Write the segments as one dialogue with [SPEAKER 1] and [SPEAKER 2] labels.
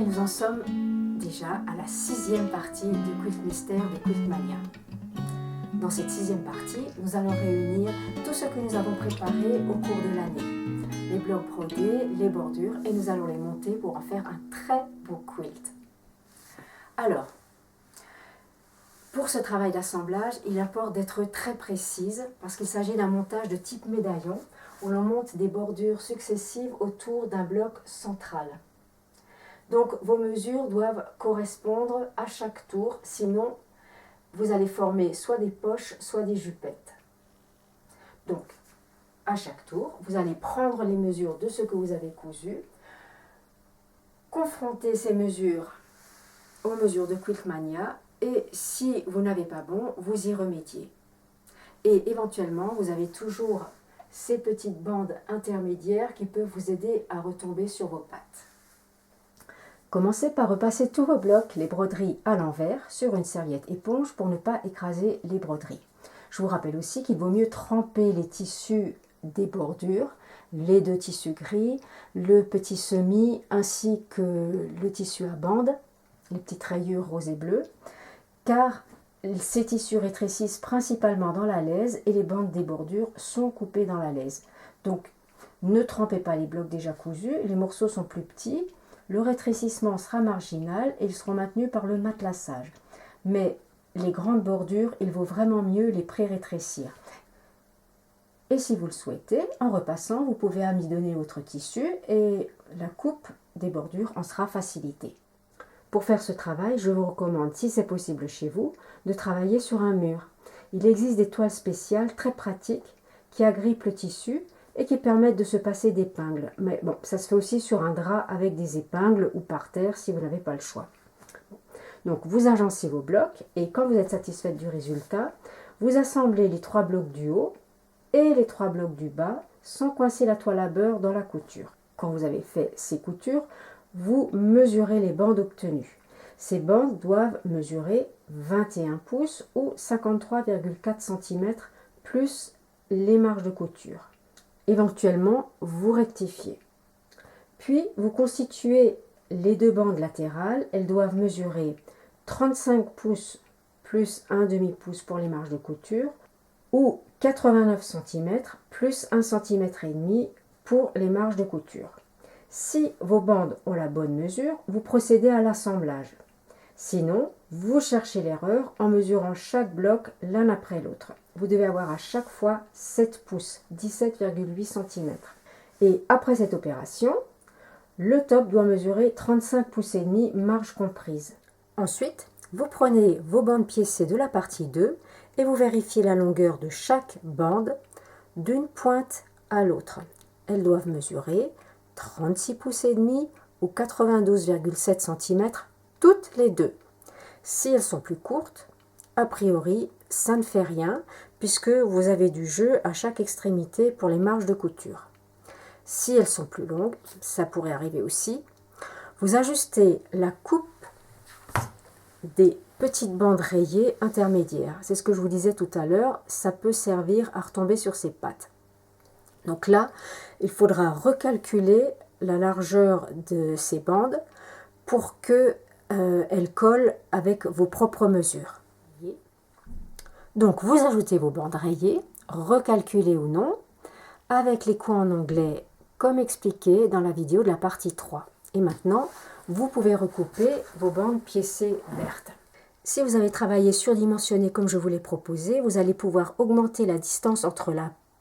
[SPEAKER 1] Et nous en sommes déjà à la 6e partie du Quilt Mystère de Quiltmania. Dans cette 6e partie, nous allons réunir tout ce que nous avons préparé au cours de l'année. Les blocs brodés, les bordures, et nous allons les monter pour en faire un très beau quilt. Alors, pour ce travail d'assemblage, il importe d'être très précise parce qu'il s'agit d'un montage de type médaillon où l'on monte des bordures successives autour d'un bloc central. Donc vos mesures doivent correspondre à chaque tour, sinon vous allez former soit des poches, soit des jupettes. Donc à chaque tour, vous allez prendre les mesures de ce que vous avez cousu, confronter ces mesures aux mesures de Quiltmania et si vous n'avez pas bon, vous y remédiez. Et éventuellement, vous avez toujours ces petites bandes intermédiaires qui peuvent vous aider à retomber sur vos pattes. Commencez par repasser tous vos blocs, les broderies à l'envers, sur une serviette éponge pour ne pas écraser les broderies. Je vous rappelle aussi qu'il vaut mieux tremper les tissus des bordures, les deux tissus gris, le petit semis ainsi que le tissu à bandes, les petites rayures roses et bleues, car ces tissus rétrécissent principalement dans la laise et les bandes des bordures sont coupées dans la laise. Donc ne trempez pas les blocs déjà cousus, les morceaux sont plus petits. Le rétrécissement sera marginal et ils seront maintenus par le matelassage. Mais les grandes bordures, il vaut vraiment mieux les pré-rétrécir. Et si vous le souhaitez, en repassant, vous pouvez amidonner votre tissu et la coupe des bordures en sera facilitée. Pour faire ce travail, je vous recommande, si c'est possible chez vous, de travailler sur un mur. Il existe des toiles spéciales très pratiques qui agrippent le tissu et qui permettent de se passer d'épingles. Mais bon, ça se fait aussi sur un drap avec des épingles ou par terre si vous n'avez pas le choix. Donc vous agencez vos blocs et quand vous êtes satisfaite du résultat, vous assemblez les 3 blocs du haut et les 3 blocs du bas sans coincer la toile à beurre dans la couture. Quand vous avez fait ces coutures, vous mesurez les bandes obtenues. Ces bandes doivent mesurer 21 pouces ou 53,4 cm plus les marges de couture. Éventuellement, vous rectifiez. Puis, vous constituez les 2 bandes latérales. Elles doivent mesurer 35 pouces plus 1 demi-pouce pour les marges de couture ou 89 cm plus 1 cm et demi pour les marges de couture. Si vos bandes ont la bonne mesure, vous procédez à l'assemblage. Sinon, vous cherchez l'erreur en mesurant chaque bloc l'un après l'autre. Vous devez avoir à chaque fois 7 pouces, 17,8 cm. Et après cette opération, le top doit mesurer 35 pouces et demi, marge comprise. Ensuite, vous prenez vos bandes piécées de la partie 2 et vous vérifiez la longueur de chaque bande d'une pointe à l'autre. Elles doivent mesurer 36 pouces et demi ou 92,7 cm toutes les deux. Si elles sont plus courtes, a priori, ça ne fait rien puisque vous avez du jeu à chaque extrémité pour les marges de couture. Si elles sont plus longues, ça pourrait arriver aussi, vous ajustez la coupe des petites bandes rayées intermédiaires. C'est ce que je vous disais tout à l'heure, ça peut servir à retomber sur ses pattes. Donc là, il faudra recalculer la largeur de ces bandes pour qu'elles collent avec vos propres mesures. Donc vous ajoutez vos bandes rayées, recalculées ou non, avec les coins en onglet comme expliqué dans la vidéo de la partie 3. Et maintenant, vous pouvez recouper vos bandes piécées vertes. Si vous avez travaillé surdimensionné comme je vous l'ai proposé, vous allez pouvoir augmenter la distance entre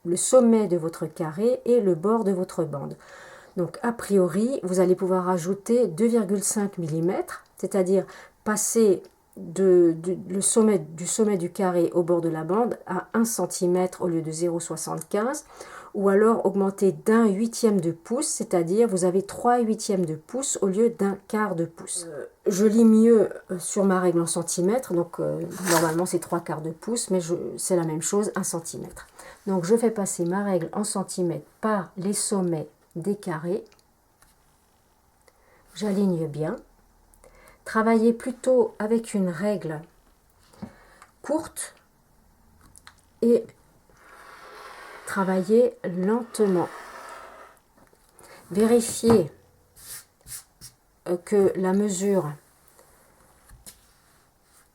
[SPEAKER 1] le sommet de votre carré et le bord de votre bande. Donc a priori, vous allez pouvoir ajouter 2,5 mm, c'est-à-dire passer du sommet du carré au bord de la bande à 1 cm au lieu de 0,75, ou alors augmenter d'un huitième de pouce, c'est-à-dire vous avez 3/8 de pouce au lieu d'un quart de pouce. Je lis mieux sur ma règle en centimètres, donc normalement c'est 3/4 de pouce, mais c'est la même chose, 1 cm. Donc je fais passer ma règle en centimètres par les sommets des carrés. J'aligne bien. Travaillez plutôt avec une règle courte et travaillez lentement. Vérifiez que la mesure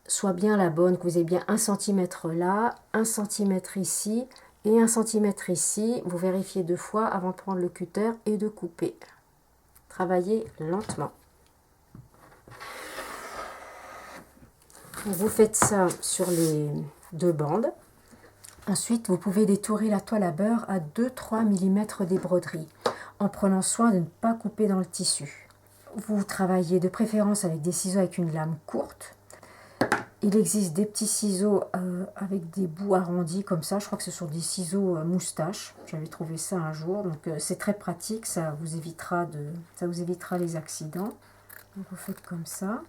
[SPEAKER 1] soit bien la bonne, que vous ayez bien 1 cm là, 1 cm ici et 1 cm ici. Vous vérifiez 2 fois avant de prendre le cutter et de couper. Travaillez lentement. Vous faites ça sur les 2 bandes. Ensuite, vous pouvez détourer la toile à beurre à 2-3 mm des broderies, en prenant soin de ne pas couper dans le tissu. Vous travaillez de préférence avec des ciseaux avec une lame courte. Il existe des petits ciseaux avec des bouts arrondis comme ça. Je crois que ce sont des ciseaux moustache. J'avais trouvé ça un jour, donc c'est très pratique. Ça vous évitera les accidents. Donc vous faites comme ça.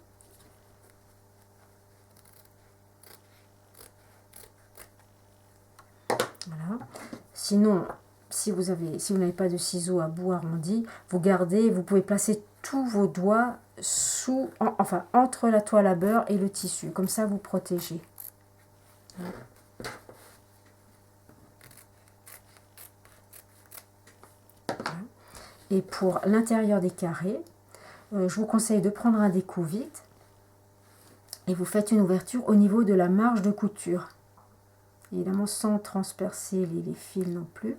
[SPEAKER 1] Voilà. Sinon, si vous n'avez pas de ciseaux à bout arrondi, vous pouvez placer tous vos doigts entre la toile à beurre et le tissu. Comme ça, vous protégez. Voilà. Et pour l'intérieur des carrés, je vous conseille de prendre un découpe-vide et vous faites une ouverture au niveau de la marge de couture. Évidemment sans transpercer les fils non plus.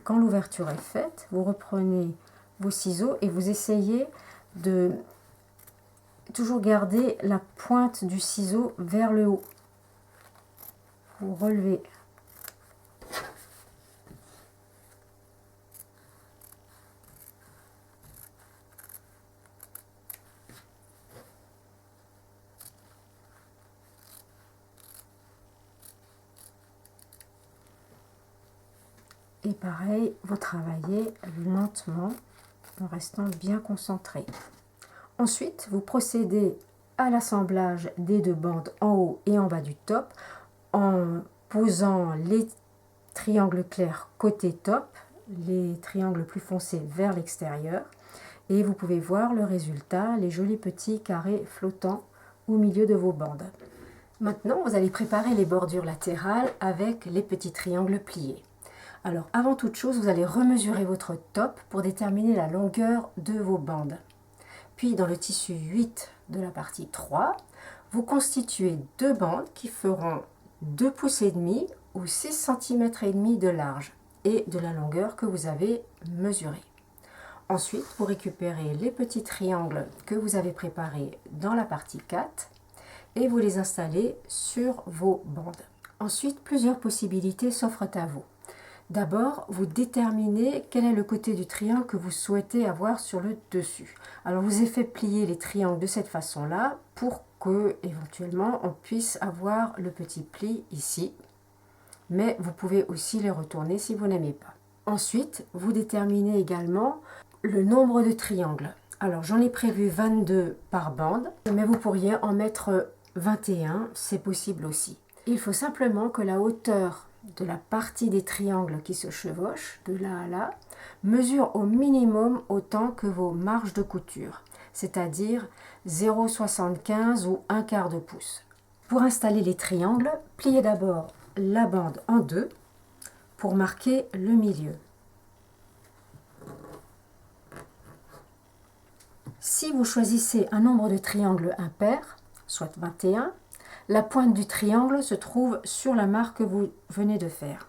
[SPEAKER 1] Quand l'ouverture est faite, vous reprenez vos ciseaux et vous essayez de toujours garder la pointe du ciseau vers le haut. Vous relevez. Et pareil, vous travaillez lentement en restant bien concentré. Ensuite, vous procédez à l'assemblage des 2 bandes en haut et en bas du top en posant les triangles clairs côté top, les triangles plus foncés vers l'extérieur. Et vous pouvez voir le résultat, les jolis petits carrés flottants au milieu de vos bandes. Maintenant, vous allez préparer les bordures latérales avec les petits triangles pliés. Alors, avant toute chose, vous allez remesurer votre top pour déterminer la longueur de vos bandes. Puis, dans le tissu 8 de la partie 3, vous constituez 2 bandes qui feront 2 pouces et demi ou 6 cm et demi de large et de la longueur que vous avez mesurée. Ensuite, vous récupérez les petits triangles que vous avez préparés dans la partie 4 et vous les installez sur vos bandes. Ensuite, plusieurs possibilités s'offrent à vous. D'abord, vous déterminez quel est le côté du triangle que vous souhaitez avoir sur le dessus. Alors, vous avez fait plier les triangles de cette façon-là pour que, éventuellement, on puisse avoir le petit pli ici. Mais vous pouvez aussi les retourner si vous n'aimez pas. Ensuite, vous déterminez également le nombre de triangles. Alors, j'en ai prévu 22 par bande, mais vous pourriez en mettre 21, c'est possible aussi. Il faut simplement que la hauteur de la partie des triangles qui se chevauchent, de là à là, mesure au minimum autant que vos marges de couture, c'est-à-dire 0,75 ou 1/4 de pouce. Pour installer les triangles, pliez d'abord la bande en 2 pour marquer le milieu. Si vous choisissez un nombre de triangles impair, soit 21, la pointe du triangle se trouve sur la marque que vous venez de faire.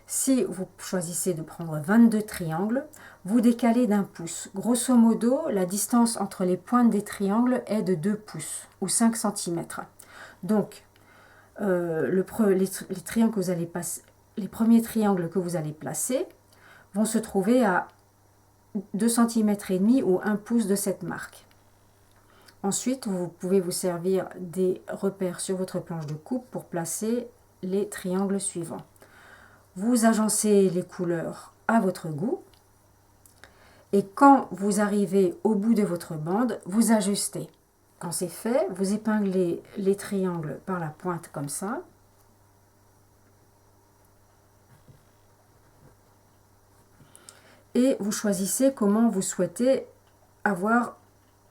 [SPEAKER 1] Si vous choisissez de prendre 22 triangles, vous décalez d'1 pouce. Grosso modo, la distance entre les pointes des triangles est de 2 pouces ou 5 cm. Donc, les premiers triangles que vous allez placer vont se trouver à 2 cm et demi ou 1 pouce de cette marque. Ensuite, vous pouvez vous servir des repères sur votre planche de coupe pour placer les triangles suivants. Vous agencez les couleurs à votre goût et quand vous arrivez au bout de votre bande, vous ajustez. Quand c'est fait, vous épinglez les triangles par la pointe comme ça. Et vous choisissez comment vous souhaitez avoir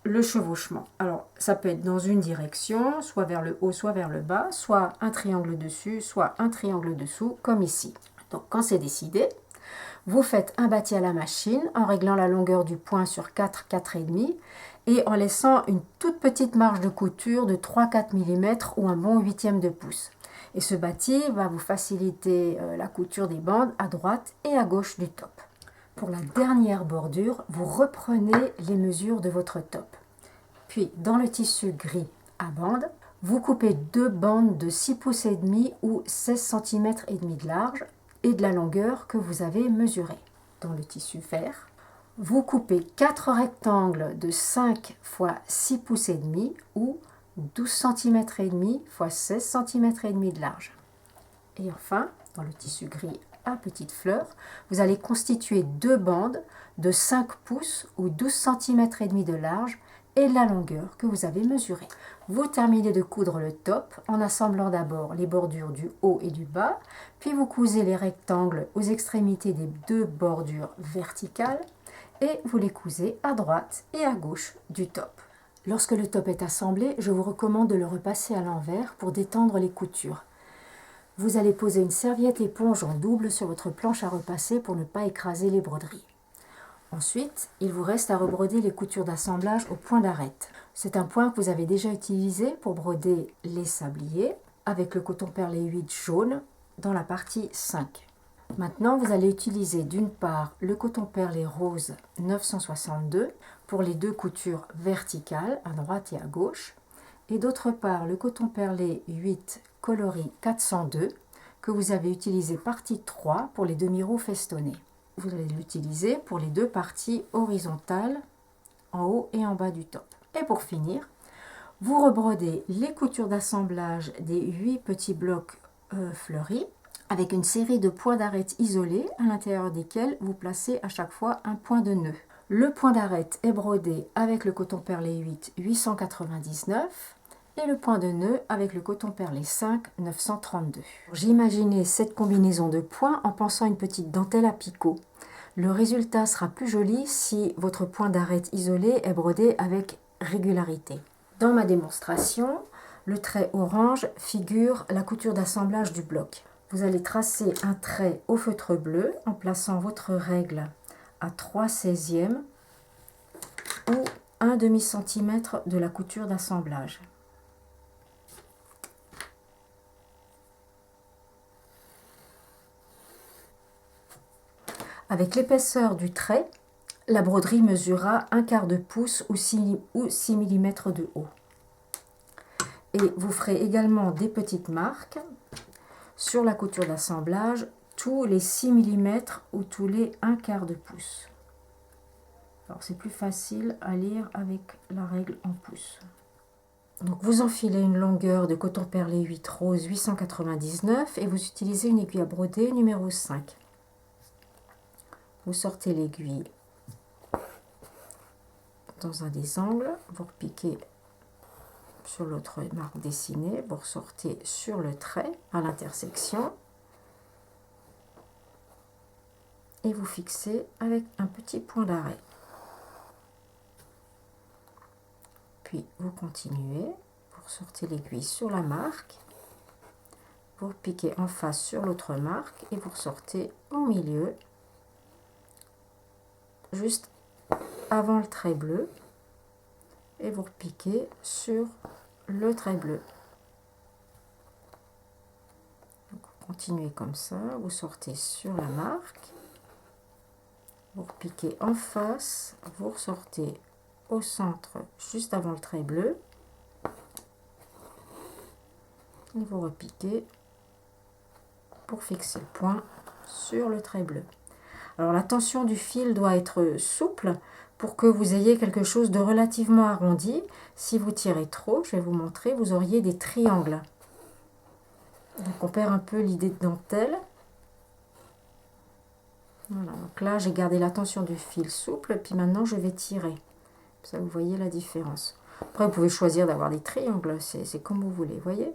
[SPEAKER 1] le chevauchement. Alors, ça peut être dans une direction, soit vers le haut, soit vers le bas, soit un triangle dessus, soit un triangle dessous, comme ici. Donc, quand c'est décidé, Vous faites un bâti à la machine en réglant la longueur du point sur 4, 4,5 et en laissant une toute petite marge de couture de 3-4 mm ou un bon 1/8 de pouce. Et ce bâti va vous faciliter la couture des bandes à droite et à gauche du top. Pour la dernière bordure, vous reprenez les mesures de votre top. Puis, dans le tissu gris à bandes, vous coupez 2 bandes de 6 pouces et demi ou 16 cm et demi de large et de la longueur que vous avez mesurée. Dans le tissu vert, vous coupez 4 rectangles de 5 x 6 pouces et demi ou 12 cm et demi x 16 cm et demi de large. Et enfin, dans le tissu gris à petites fleurs, vous allez constituer 2 bandes de 5 pouces ou 12 cm et demi de large et de la longueur que vous avez mesurée. Vous terminez de coudre le top en assemblant d'abord les bordures du haut et du bas, puis vous cousez les rectangles aux extrémités des 2 bordures verticales et vous les cousez à droite et à gauche du top. Lorsque le top est assemblé, je vous recommande de le repasser à l'envers pour détendre les coutures. Vous allez poser une serviette éponge en double sur votre planche à repasser pour ne pas écraser les broderies. Ensuite, il vous reste à rebroder les coutures d'assemblage au point d'arête. C'est un point que vous avez déjà utilisé pour broder les sabliers avec le coton perlé 8 jaune dans la partie 5. Maintenant, vous allez utiliser d'une part le coton perlé rose 962 pour les 2 coutures verticales à droite et à gauche et d'autre part le coton perlé 8 coloris 402 que vous avez utilisé partie 3 pour les demi-roues festonnés. Vous allez l'utiliser pour les 2 parties horizontales en haut et en bas du top. Et pour finir, vous rebrodez les coutures d'assemblage des 8 petits blocs fleuris avec une série de points d'arête isolés à l'intérieur desquels vous placez à chaque fois un point de nœud. Le point d'arête est brodé avec le coton perlé 8 899 et le point de nœud avec le coton perlé 5 932. J'imaginais cette combinaison de points en pensant à une petite dentelle à picot. Le résultat sera plus joli si votre point d'arête isolé est brodé avec régularité. Dans ma démonstration, le trait orange figure la couture d'assemblage du bloc. Vous allez tracer un trait au feutre bleu en plaçant votre règle à 3/16 ou 1 demi-centimètre de la couture d'assemblage. Avec l'épaisseur du trait, la broderie mesurera 1/4 de pouce ou 6 mm de haut. Et vous ferez également des petites marques sur la couture d'assemblage tous les 6 mm ou tous les 1/4 de pouce. Alors c'est plus facile à lire avec la règle en pouces. Donc vous enfilez une longueur de coton perlé 8 rose 899 et vous utilisez une aiguille à broder numéro 5. Vous sortez l'aiguille dans un des angles, vous repiquez sur l'autre marque dessinée, vous ressortez sur le trait à l'intersection et vous fixez avec un petit point d'arrêt. Puis vous continuez, vous ressortez l'aiguille sur la marque, vous repiquez en face sur l'autre marque et vous ressortez au milieu, juste avant le trait bleu, et vous repiquez sur le trait bleu. Donc, vous continuez comme ça, vous sortez sur la marque, vous repiquez en face, vous ressortez au centre juste avant le trait bleu et vous repiquez pour fixer le point sur le trait bleu. Alors la tension du fil doit être souple pour que vous ayez quelque chose de relativement arrondi. Si vous tirez trop, je vais vous montrer, vous auriez des triangles. Donc on perd un peu l'idée de dentelle. Voilà, donc là j'ai gardé la tension du fil souple, puis maintenant je vais tirer. Ça, vous voyez la différence. Après, vous pouvez choisir d'avoir des triangles, c'est comme vous voulez, voyez.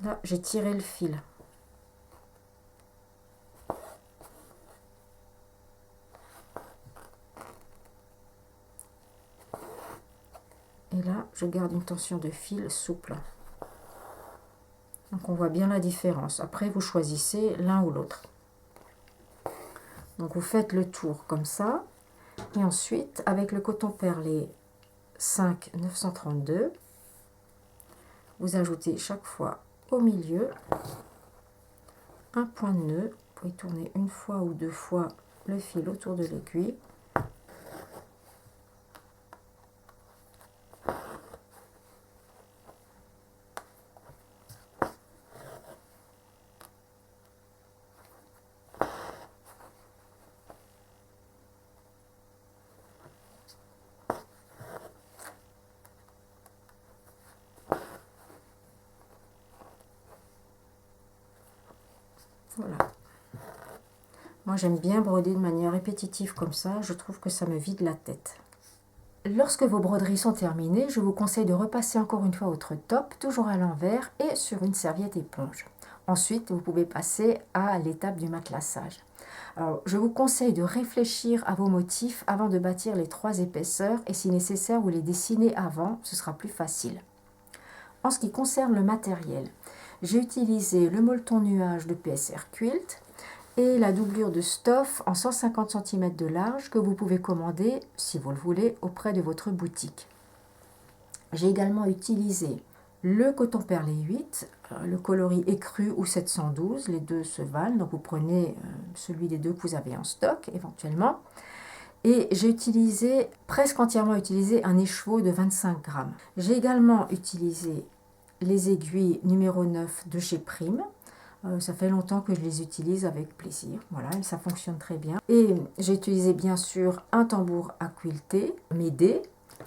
[SPEAKER 1] Là, j'ai tiré le fil. Et là, je garde une tension de fil souple. Donc, on voit bien la différence. Après, vous choisissez l'un ou l'autre. Donc vous faites le tour comme ça. Et ensuite, avec le coton perlé 5 932, vous ajoutez chaque fois au milieu un point de nœud. Vous pouvez tourner une fois ou deux fois le fil autour de l'aiguille. Voilà. Moi, j'aime bien broder de manière répétitive comme ça. Je trouve que ça me vide la tête. Lorsque vos broderies sont terminées, je vous conseille de repasser encore une fois votre top, toujours à l'envers et sur une serviette éponge. Ensuite, vous pouvez passer à l'étape du matelassage. Alors, je vous conseille de réfléchir à vos motifs avant de bâtir les 3 épaisseurs et si nécessaire, vous les dessinez avant, ce sera plus facile. En ce qui concerne le matériel, j'ai utilisé le molleton nuage de PSR Quilt et la doublure de Stoff en 150 cm de large que vous pouvez commander, si vous le voulez, auprès de votre boutique. J'ai également utilisé le coton perlé 8, le coloris écru ou 712, les deux se valent, donc vous prenez celui des deux que vous avez en stock éventuellement. Et j'ai utilisé, presque entièrement utilisé, un écheveau de 25 grammes. J'ai également utilisé les aiguilles numéro 9 de chez Prime. Ça fait longtemps que je les utilise avec plaisir. Voilà, et ça fonctionne très bien. Et j'ai utilisé bien sûr un tambour à quilter, Médée,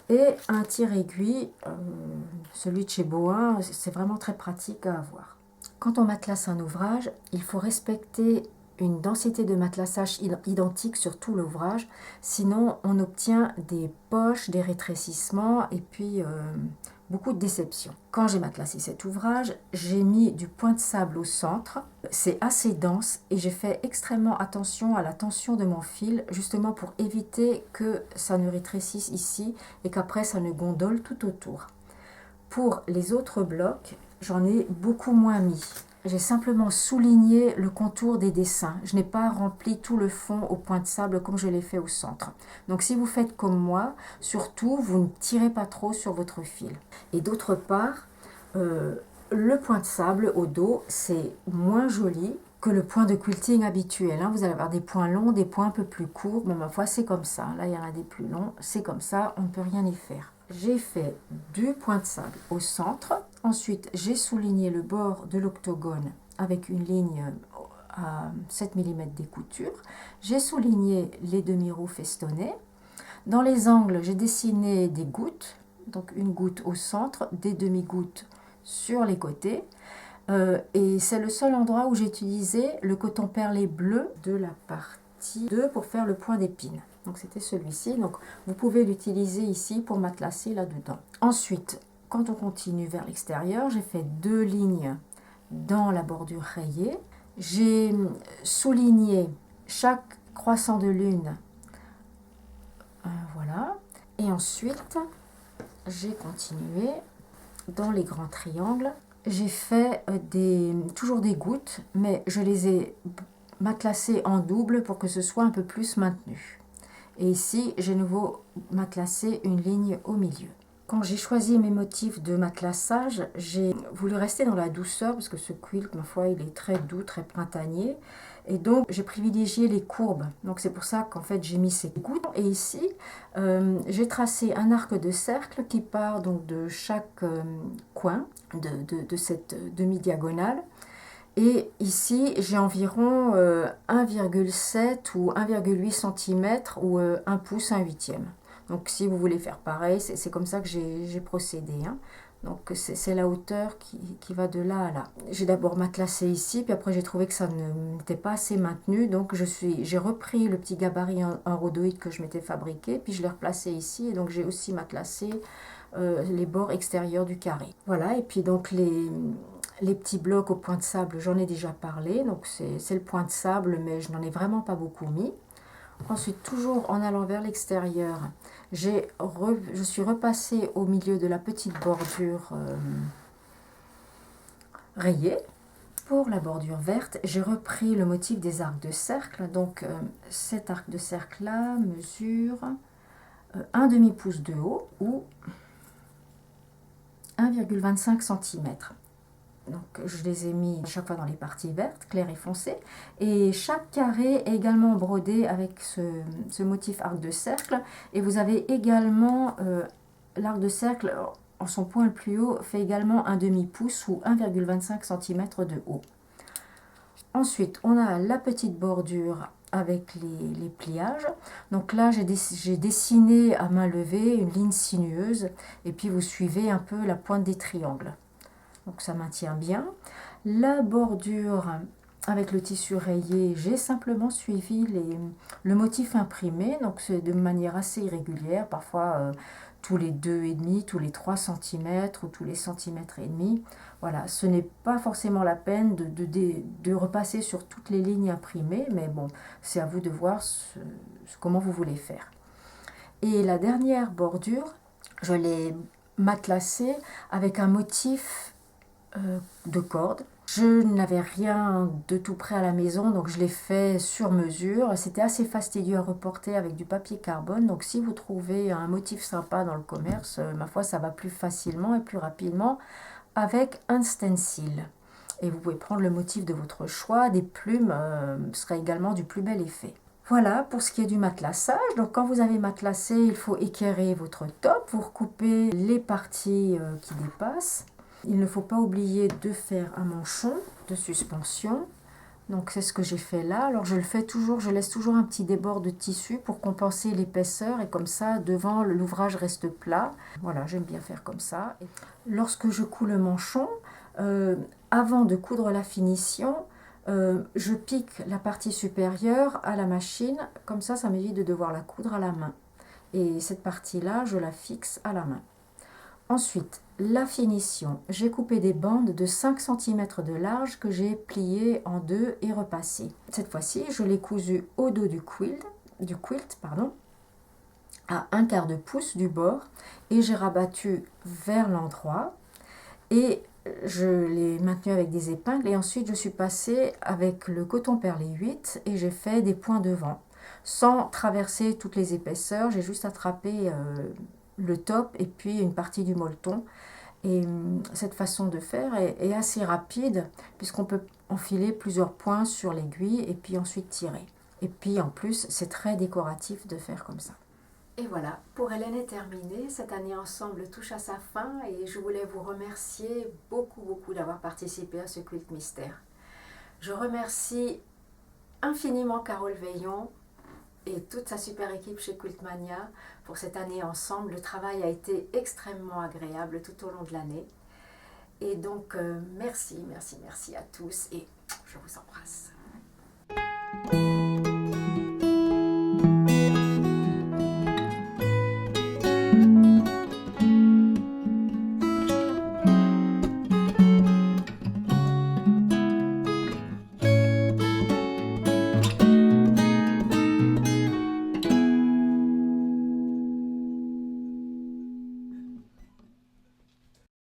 [SPEAKER 1] et un tire-aiguille, celui de chez Boin. C'est vraiment très pratique à avoir. Quand on matelasse un ouvrage, il faut respecter une densité de matelassage identique sur tout l'ouvrage, sinon on obtient des poches, des rétrécissements et puis beaucoup de déceptions. Quand j'ai matelassé cet ouvrage, j'ai mis du point de sable au centre, c'est assez dense et j'ai fait extrêmement attention à la tension de mon fil, justement pour éviter que ça ne rétrécisse ici et qu'après ça ne gondole tout autour. Pour les autres blocs, j'en ai beaucoup moins mis. J'ai simplement souligné le contour des dessins. Je n'ai pas rempli tout le fond au point de sable comme je l'ai fait au centre. Donc si vous faites comme moi, surtout, vous ne tirez pas trop sur votre fil. Et d'autre part, le point de sable au dos, c'est moins joli que le point de quilting habituel. Vous allez avoir des points longs, des points un peu plus courts. Mais ma foi, c'est comme ça. Là, il y en a des plus longs. C'est comme ça, on ne peut rien y faire. J'ai fait du point de sable au centre. Ensuite, j'ai souligné le bord de l'octogone avec une ligne à 7 mm d'écouture. J'ai souligné les demi-roues festonnés. Dans les angles, j'ai dessiné des gouttes, donc une goutte au centre, des demi-gouttes sur les côtés. Et c'est le seul endroit où j'ai utilisé le coton perlé bleu de la partie 2 pour faire le point d'épine. Donc c'était celui-ci. Donc vous pouvez l'utiliser ici pour matelasser là-dedans. Ensuite, quand on continue vers l'extérieur, j'ai fait 2 lignes dans la bordure rayée. J'ai souligné chaque croissant de lune. Voilà. Et ensuite, j'ai continué dans les grands triangles. J'ai fait toujours des gouttes, mais je les ai matelassées en double pour que ce soit un peu plus maintenu. Et ici, j'ai nouveau matelassé une ligne au milieu. Quand j'ai choisi mes motifs de matelassage, j'ai voulu rester dans la douceur parce que ce quilt, ma foi, il est très doux, très printanier. Et donc, j'ai privilégié les courbes. Donc, c'est pour ça qu'en fait, j'ai mis ces gouttes. Et ici, j'ai tracé un arc de cercle qui part donc de chaque coin de cette demi-diagonale. Et ici, j'ai environ 1,7 ou 1,8 cm ou 1 pouce, 1 huitième. Donc si vous voulez faire pareil, c'est comme ça que j'ai procédé. Donc c'est la hauteur qui va de là à là. J'ai d'abord matelassé ici, puis après j'ai trouvé que ça n'était pas assez maintenu. Donc j'ai repris le petit gabarit en rhodoïde que je m'étais fabriqué, puis je l'ai replacé ici. Et donc j'ai aussi matelassé les bords extérieurs du carré. Voilà, et puis donc les petits blocs au point de sable, j'en ai déjà parlé. Donc c'est le point de sable, mais je n'en ai vraiment pas beaucoup mis. Ensuite, toujours en allant vers l'extérieur, je suis repassée au milieu de la petite bordure rayée. Pour la bordure verte, j'ai repris le motif des arcs de cercle. Donc cet arc de cercle là mesure un demi-pouce de haut ou 1,25 cm. Donc je les ai mis chaque fois dans les parties vertes, claires et foncées. Et chaque carré est également brodé avec ce motif arc de cercle. Et vous avez également l'arc de cercle, en son point le plus haut, fait également un demi-pouce ou 1,25 cm de haut. Ensuite, on a la petite bordure avec les pliages. Donc là, j'ai dessiné à main levée une ligne sinueuse. Et puis vous suivez un peu la pointe des triangles. Donc ça maintient bien. La bordure avec le tissu rayé, j'ai simplement suivi le motif imprimé. Donc c'est de manière assez irrégulière, parfois tous les 2,5, tous les 3 cm ou tous les centimètres et demi. Voilà, ce n'est pas forcément la peine de repasser sur toutes les lignes imprimées, mais bon, c'est à vous de voir comment vous voulez faire. Et la dernière bordure, je l'ai matelassée avec un motif de cordes. Je n'avais rien de tout prêt à la maison, donc je l'ai fait sur mesure. C'était assez fastidieux à reporter avec du papier carbone, donc si vous trouvez un motif sympa dans le commerce, ma foi, ça va plus facilement et plus rapidement avec un stencil. Et vous pouvez prendre le motif de votre choix, des plumes sera également du plus bel effet. Voilà pour ce qui est du matelassage. Donc quand vous avez matelassé, il faut équerrer votre top, vous recoupez les parties qui dépassent. Il ne faut pas oublier de faire un manchon de suspension. Donc c'est ce que j'ai fait là. Alors je le fais toujours, je laisse toujours un petit débord de tissu pour compenser l'épaisseur et comme ça devant l'ouvrage reste plat. Voilà, j'aime bien faire comme ça. Lorsque je couds le manchon, avant de coudre la finition, je pique la partie supérieure à la machine. Comme ça m'évite de devoir la coudre à la main. Et cette partie-là, je la fixe à la main. Ensuite, la finition. J'ai coupé des bandes de 5 cm de large que j'ai pliées en deux et repassées. Cette fois-ci, je l'ai cousu au dos du quilt, à 1/4 de pouce du bord et j'ai rabattu vers l'endroit et je l'ai maintenu avec des épingles et ensuite je suis passée avec le coton perlé 8 et j'ai fait des points devant. Sans traverser toutes les épaisseurs, j'ai juste attrapé le top et puis une partie du molleton. Et cette façon de faire est assez rapide puisqu'on peut enfiler plusieurs points sur l'aiguille et puis ensuite tirer. Et puis en plus, c'est très décoratif de faire comme ça. Et voilà, pour Hélène est terminée. Cette année ensemble touche à sa fin et je voulais vous remercier beaucoup d'avoir participé à ce quilt mystère. Je remercie infiniment Carole Veillon et toute sa super équipe chez Quiltmania pour cette année ensemble. Le travail a été extrêmement agréable tout au long de l'année. Et donc merci à tous et je vous embrasse.